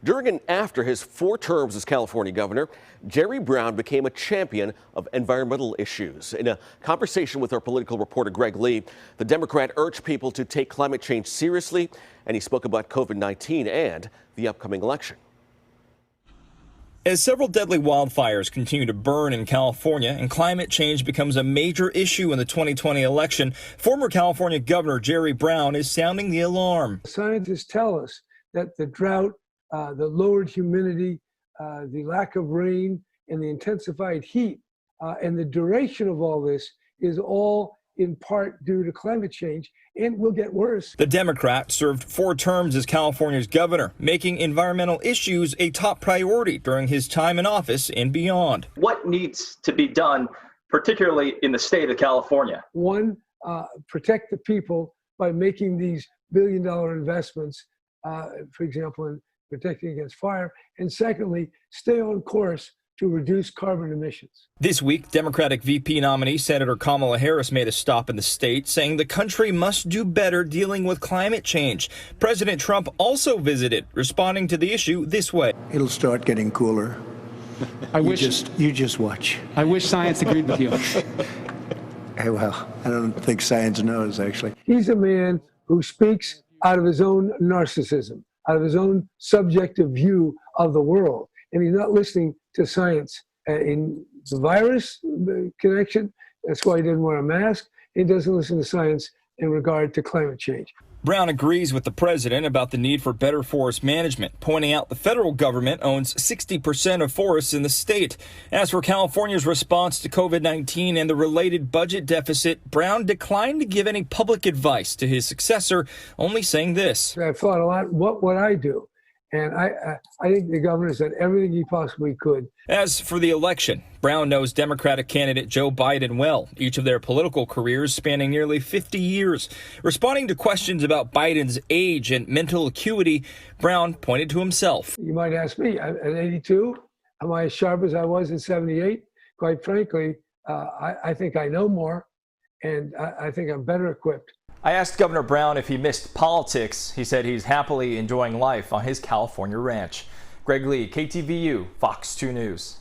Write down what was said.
During and after his 4 terms as California governor, Jerry Brown became a champion of environmental issues. In a conversation with our political reporter Greg Lee, the Democrat urged people to take climate change seriously, and he spoke about COVID-19 and the upcoming election. As several deadly wildfires continue to burn in California and climate change becomes a major issue in the 2020 election, former California Governor Jerry Brown is sounding the alarm. Scientists tell us that the drought, the lowered humidity, the lack of rain, and the intensified heat, and the duration of all this is all in part due to climate change, and will get worse. The Democrat served 4 terms as California's governor, making environmental issues a top priority during his time in office and beyond. What needs to be done, particularly in the state of California? One, protect the people by making these billion-dollar investments, for example, in protecting against fire. And secondly, stay on course to reduce carbon emissions. This week, Democratic VP nominee Senator Kamala Harris made a stop in the state, saying the country must do better dealing with climate change. President Trump also visited, responding to the issue this way. It'll start getting cooler. You just watch. I wish science agreed with you. Well, I don't think science knows, actually. He's a man who speaks out of his own narcissism, out of his own subjective view of the world. And he's not listening to science in the virus connection. That's why he didn't wear a mask. He doesn't listen to science in regard to climate change. Brown agrees with the president about the need for better forest management, pointing out the federal government owns 60% of forests in the state. As for California's response to COVID-19 and the related budget deficit, Brown declined to give any public advice to his successor, only saying this. I've thought a lot, what would I do? And I think the governor's done everything he possibly could. As for the election, Brown knows Democratic candidate Joe Biden well, each of their political careers spanning nearly 50 years. Responding to questions about Biden's age and mental acuity, Brown pointed to himself. You might ask me, at 82, am I as sharp as I was in 78? Quite frankly, I think I know more, and I think I'm better equipped. I asked Governor Brown if he missed politics. He said he's happily enjoying life on his California ranch. Greg Lee, KTVU, Fox 2 News.